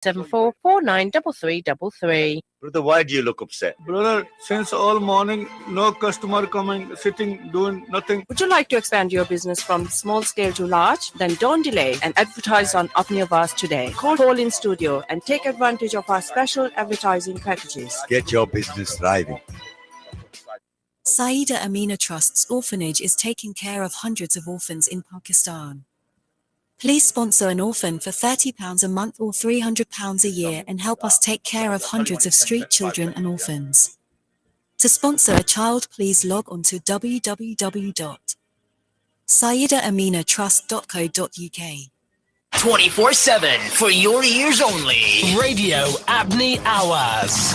74493333. Brother, why do you look upset? Brother, since all morning, no customer coming, sitting, doing nothing. Would you like to expand your business from small scale to large? Then don't delay and advertise on Apni AWAZ today. Call in studio and take advantage of our special advertising packages. Get your business thriving. Saida Amina Trust's orphanage is taking care of hundreds of orphans in Pakistan. Please sponsor an orphan for £30 a month or £300 a year and help us take care of hundreds of street children and orphans. To sponsor a child, please log on to www.saidaaminatrust.co.uk. 24/7 for your ears only. Radio Apni AWAZ.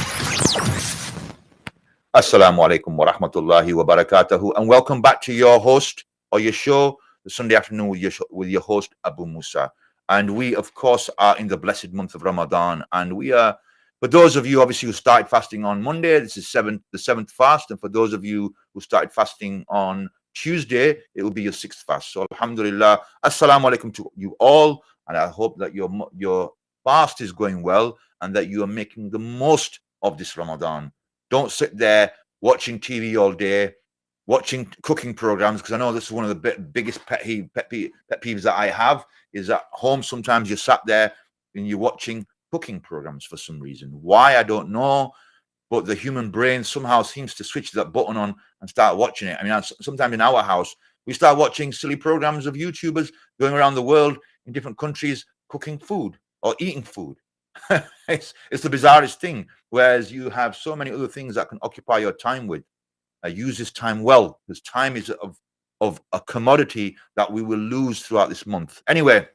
Assalamu alaikum wa rahmatullahi wa barakatuhu, and welcome back to your host or your show, the Sunday afternoon with your host Abu Mussa. And we, of course, are in the blessed month of Ramadan, and we are, for those of you obviously who started fasting on Monday, this is the seventh fast, and for those of you who started fasting on Tuesday, it will be your sixth fast. So alhamdulillah, assalamu alaikum to you all, and I hope that your fast is going well and that you are making the most of this Ramadan. Don't sit there watching TV all day, watching cooking programs, because I know this is one of the biggest pet peeves that I have, is at home sometimes you're sat there and you're watching cooking programs for some reason. Why, I don't know, but the human brain somehow seems to switch that button on and start watching it. I mean, sometimes in our house, we start watching silly programs of YouTubers going around the world in different countries cooking food or eating food. It's the bizarrest thing, whereas you have so many other things that can occupy your time with. Use this time well, because time is of a commodity that we will lose throughout this month. Anyway,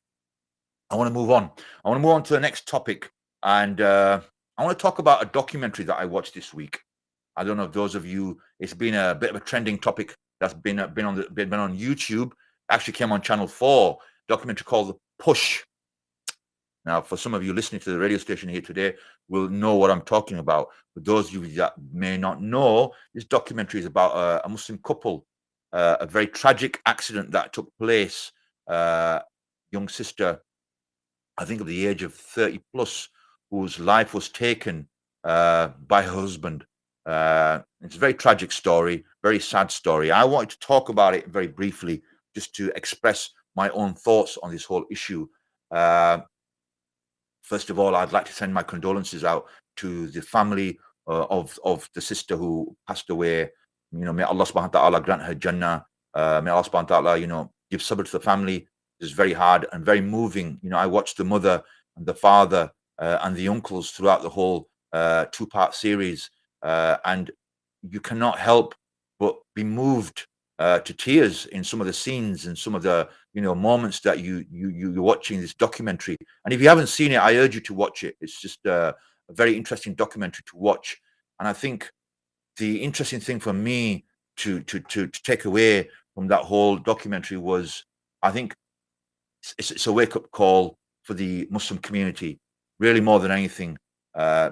I want to move on. I want to move on to the next topic, and I want to talk about a documentary that I watched this week. I don't know if those of you, it's been a bit of a trending topic that's been on YouTube. It actually came on Channel 4, documentary called Push. Now, for some of you listening to the radio station here today, will know what I'm talking about. For those of you that may not know, this documentary is about a Muslim couple, a very tragic accident that took place. Young sister, I think of the age of 30 plus, whose life was taken by her husband. It's a very tragic story, very sad story. I wanted to talk about it very briefly, just to express my own thoughts on this whole issue. First of all, I'd like to send my condolences out to the family of the sister who passed away. You know, may Allah subhanahu wa ta'ala grant her Jannah. May Allah subhanahu wa ta'ala, give sabr to the family. It's very hard and very moving. I watched the mother and the father and the uncles throughout the whole two-part series. And you cannot help but be moved to tears in some of the scenes and some of the moments that you're watching this documentary. And if you haven't seen it, I urge you to watch it. It's just a very interesting documentary to watch. And I think the interesting thing for me to take away from that whole documentary was, I think it's a wake-up call for the Muslim community, really more than anything,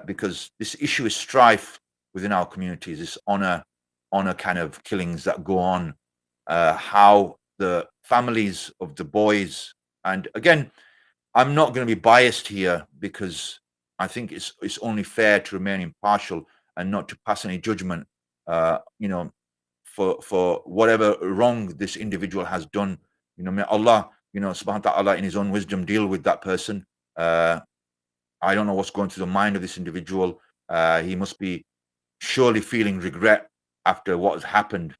because this issue is strife within our communities, this honor kind of killings that go on, how the families of the boys, and again, I'm not going to be biased here, because I think it's only fair to remain impartial and not to pass any judgment, for whatever wrong this individual has done. May Allah, subhanahu wa ta'ala in his own wisdom deal with that person. I don't know what's going through the mind of this individual. He must be surely feeling regret after what has happened.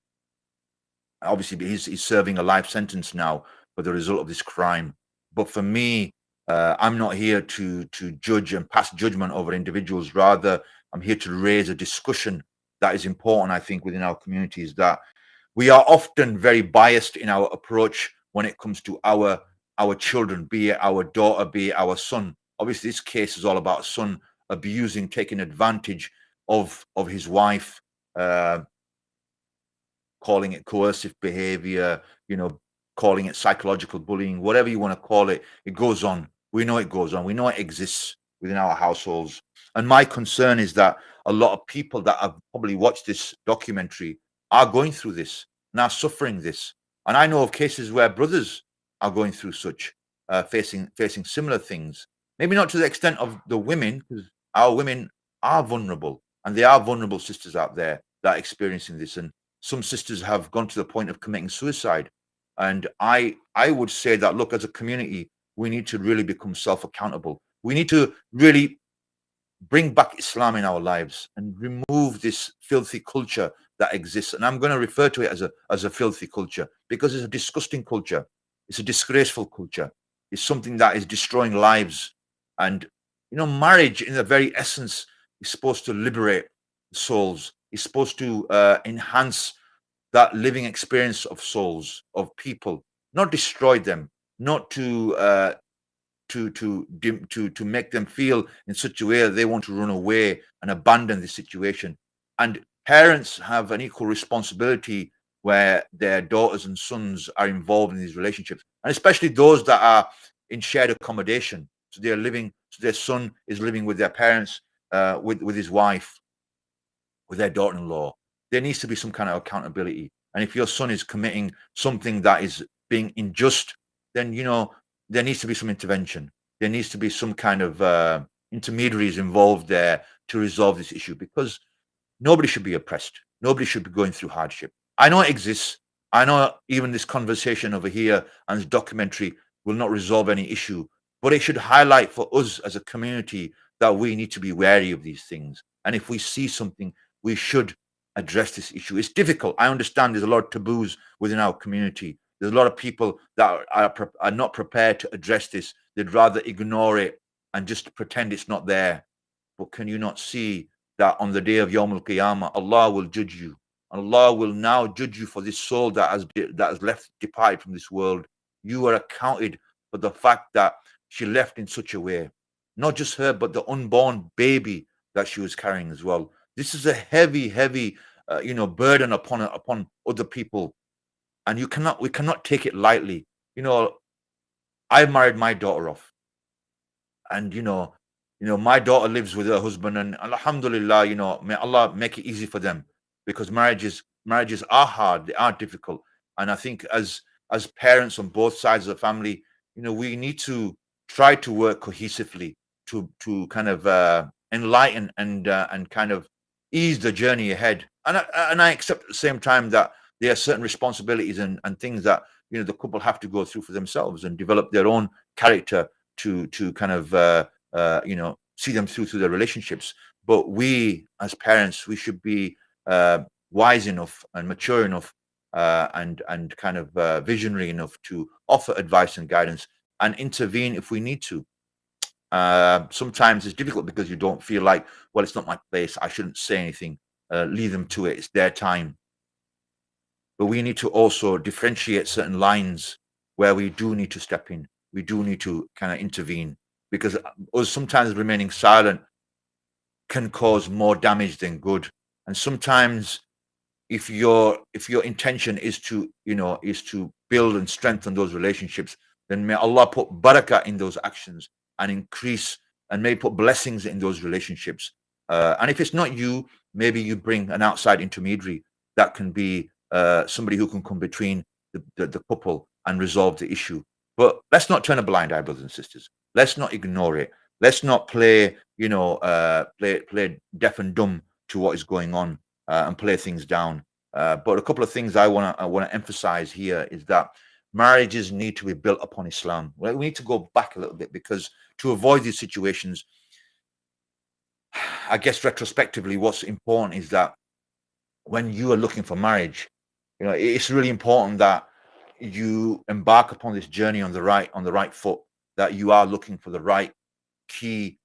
Obviously, he's serving a life sentence now for the result of this crime. But for me, I'm not here to judge and pass judgment over individuals. Rather, I'm here to raise a discussion that is important, I think, within our communities, that we are often very biased in our approach when it comes to our children, be it our daughter, be it our son. Obviously, this case is all about a son abusing, taking advantage of his wife, calling it coercive behavior, calling it psychological bullying, whatever you want to call it. It goes on. We know it goes on. We know it exists within our households. And my concern is that a lot of people that have probably watched this documentary are going through this, now suffering this. And I know of cases where brothers are going through such, facing similar things. Maybe not to the extent of the women, because our women are vulnerable, and there are vulnerable sisters out there that are experiencing this, and some sisters have gone to the point of committing suicide. And I would say that, look, as a community, we need to really become self-accountable. We need to really bring back Islam in our lives and remove this filthy culture that exists. And I'm going to refer to it as a filthy culture, because it's a disgusting culture. It's a disgraceful culture. It's something that is destroying lives. And, marriage in the very essence is supposed to liberate souls. It's supposed to enhance that living experience of souls, of people, not destroy them, not to make them feel in such a way that they want to run away and abandon the situation. And parents have an equal responsibility where their daughters and sons are involved in these relationships, and especially those that are in shared accommodation. So their son is living with their parents, with his wife, with their daughter-in-law. There needs to be some kind of accountability. And if your son is committing something that is being unjust, then there needs to be some intervention. There needs to be some kind of intermediaries involved there to resolve this issue, because nobody should be oppressed. Nobody should be going through hardship. I know it exists. I know even this conversation over here and this documentary will not resolve any issue, but it should highlight for us as a community that we need to be wary of these things. And if we see something, we should address this issue. It's difficult. I understand there's a lot of taboos within our community. There's a lot of people that are not prepared to address this. They'd rather ignore it and just pretend it's not there. But can you not see that on the day of Yawm al-Qiyamah, Allah will judge you? Allah will now judge you for this soul that has left, departed from this world. You are accounted for the fact that she left in such a way. Not just her, but the unborn baby that she was carrying as well. This is a heavy burden upon other people. And we cannot take it lightly. I married my daughter off. And, my daughter lives with her husband, and alhamdulillah, may Allah make it easy for them, because marriages are hard. They are difficult. And I think as parents on both sides of the family, we need to try to work cohesively to kind of enlighten and kind of ease the journey ahead. And I accept at the same time that there are certain responsibilities and things that the couple have to go through for themselves and develop their own character to kind of see them through their relationships. But we as parents, we should be wise enough and mature enough and kind of visionary enough to offer advice and guidance and intervene if we need to. Sometimes it's difficult because you don't feel like, well, it's not my place, I shouldn't say anything. Leave them to it. It's their time. But we need to also differentiate certain lines where we do need to step in. We do need to kind of intervene, because us sometimes remaining silent can cause more damage than good. And sometimes if your intention is to build and strengthen those relationships, then may Allah put barakah in those actions and increase, and may put blessings in those relationships. And if it's not you, maybe you bring an outside intermediary that can be somebody who can come between the couple and resolve the issue. But let's not turn a blind eye, brothers and sisters. Let's not ignore it. Let's not play deaf and dumb to what is going on and play things down. But a couple of things I want to emphasize here is that marriages need to be built upon Islam. Well, we need to go back a little bit, because to avoid these situations, I guess retrospectively, what's important is that when you are looking for marriage, it's really important that you embark upon this journey on the right foot, that you are looking for the right key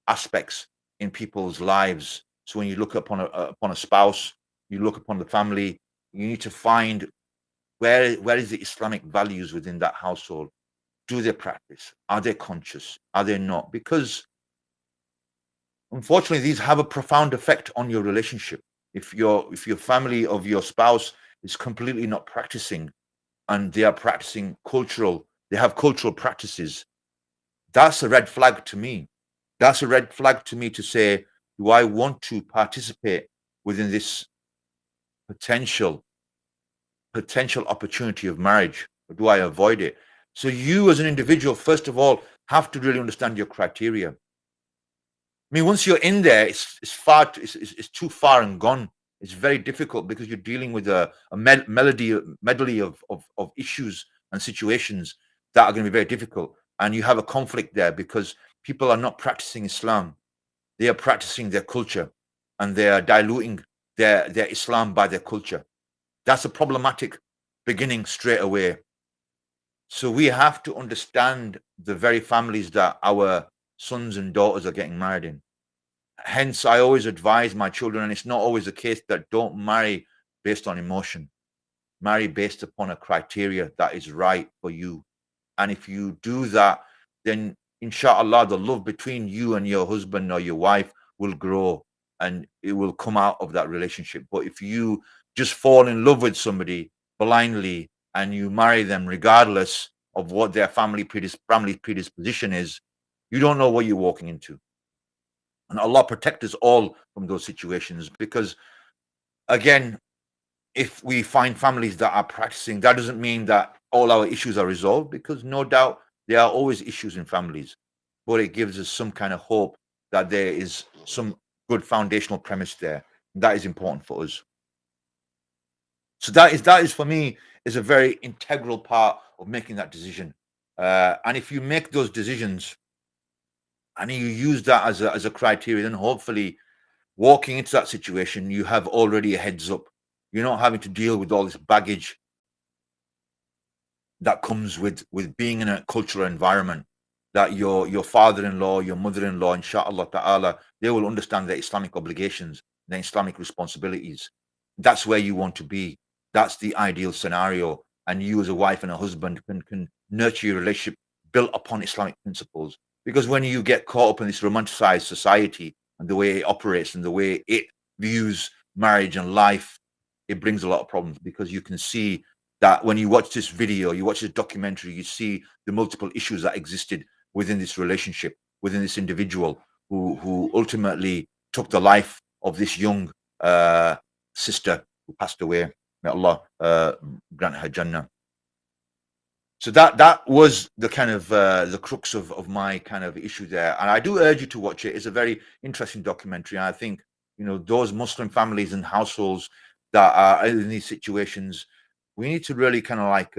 aspects in people's lives. So when you look upon a spouse, you look upon the family, you need to find where is the Islamic values within that household. Do they practice? Are they conscious? Are they not? Because unfortunately, these have a profound effect on your relationship. If your family of your spouse is completely not practicing, and they are practicing they have cultural practices, that's a red flag to me. That's a red flag to me to say, do I want to participate within this potential opportunity of marriage, or do I avoid it? So you as an individual, first of all, have to really understand your criteria. I mean, once you're in there, it's too far and gone. It's very difficult because you're dealing with a medley of issues and situations that are going to be very difficult. And you have a conflict there because people are not practicing Islam. They are practicing their culture and they are diluting their Islam by their culture. That's a problematic beginning straight away. So we have to understand the very families that our sons and daughters are getting married in. Hence, I always advise my children, and it's not always the case, that don't marry based on emotion. Marry based upon a criteria that is right for you. And if you do that, then inshallah, the love between you and your husband or your wife will grow and it will come out of that relationship. But if you just fall in love with somebody blindly and you marry them regardless of what their family predisposition is, you don't know what you're walking into. And Allah protect us all from those situations, because again, if we find families that are practicing, that doesn't mean that all our issues are resolved, because no doubt there are always issues in families, but it gives us some kind of hope that there is some good foundational premise there. That is important for us. So that is for me is a very integral part of making that decision. And if you make those decisions and you use that as a criteria, then hopefully walking into that situation, you have already a heads up. You're not having to deal with all this baggage that comes with being in a cultural environment that your father-in-law, your mother-in-law, inshallah ta'ala, they will understand their Islamic obligations, their Islamic responsibilities. That's where you want to be. That's the ideal scenario. And you as a wife and a husband can nurture your relationship built upon Islamic principles. Because when you get caught up in this romanticized society and the way it operates and the way it views marriage and life, it brings a lot of problems, because you can see that when you watch this video, you watch this documentary, you see the multiple issues that existed within this relationship, within this individual who ultimately took the life of this young sister who passed away. May Allah grant her Jannah. So that was the kind of the crux of my kind of issue there. And I do urge you to watch it. It's a very interesting documentary. And I think, those Muslim families and households that are in these situations, we need to really kind of like,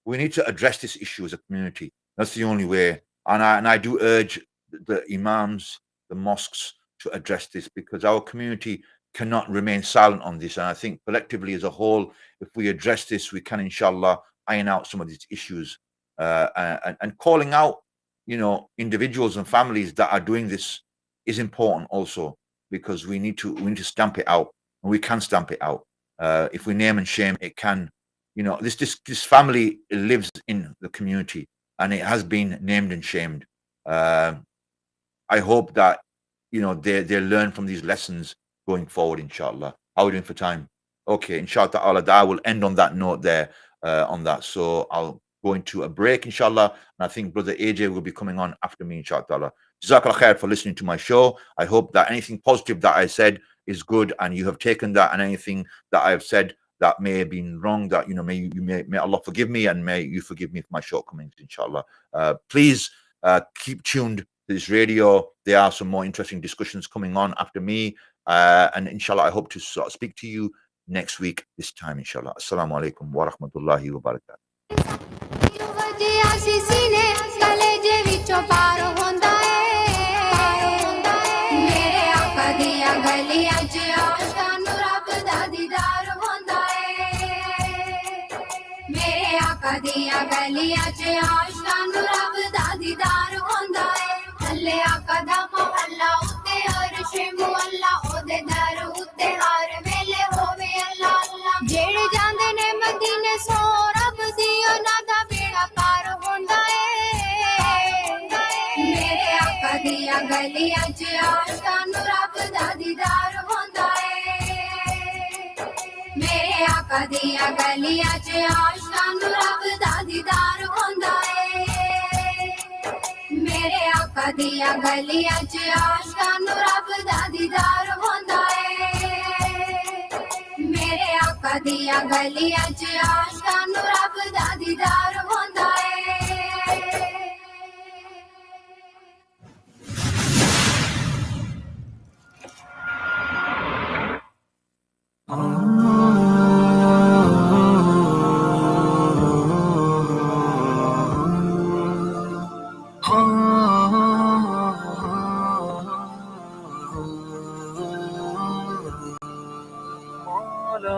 we need to address this issue as a community. That's the only way. And I do urge the imams, the mosques, to address this, because our community cannot remain silent on this. And I think collectively as a whole, if we address this, we can, inshallah, iron out some of these issues, and calling out, individuals and families that are doing this is important also, because we need to stamp it out, and we can stamp it out. If we name and shame, it can, this family lives in the community and it has been named and shamed. I hope that, they learn from these lessons going forward, inshallah. How are we doing for time? Okay, inshallah, I will end on that note there. On that, so I'll go into a break, inshallah, and I think Brother AJ will be coming on after me, inshallah. Jazakallah khair for listening to my show. I hope that anything positive that I said is good and you have taken that, and anything that I have said that may have been wrong, that may Allah forgive me, and may you forgive me for my shortcomings, inshallah. Please keep tuned to this radio. There are some more interesting discussions coming on after me, and inshallah I hope to speak to you next week this time, inshallah. Assalamu alaikum wa rahmatullahi wa barakatuh. ਜਿਹੜੇ ਜਾਂਦੇ ਨੇ ਮਦੀਨੇ ਸੋ ਰੱਬ ਦੀ ਉਹਨਾਂ ਦਾ ਬੇੜਾ ਪਾਰ ਹੁੰਦਾ ਏ ਮੇਰੇ ਆਕਾ ਦੀਆਂ ਗਲੀਆਂ 'ਚ ਆਸ਼ਕਾਂ ਨੂੰ ਰੱਬ ਦਾ ਦੀਦਾਰ ਹੁੰਦਾ ਏ ਮੇਰੇ ਆਕਾ ਦੀਆਂ ਗਲੀਆਂ 'ਚ ਆਸ਼ਕਾਂ ਨੂੰ ਰੱਬ ਦਾ ਦੀਦਾਰ ਹੁੰਦਾ ਏ ਮੇਰੇ ਆਕਾ ਦੀਆਂ ਗਲੀਆਂ 'ਚ ਆਸ਼ਕਾਂ ਨੂੰ ਰੱਬ ਦਾ ਦੀਦਾਰ ਹੁੰਦਾ ਏ ਮੇਰੇ ਆਕਾ ਦੀਆਂ ਗਲੀਆਂ 'ਚ ਆਸ਼ਕਾਂ ਨੂੰ ਰੱਬ ਦਾ ਦੀਦਾਰ ਹੁੰਦਾ ਏ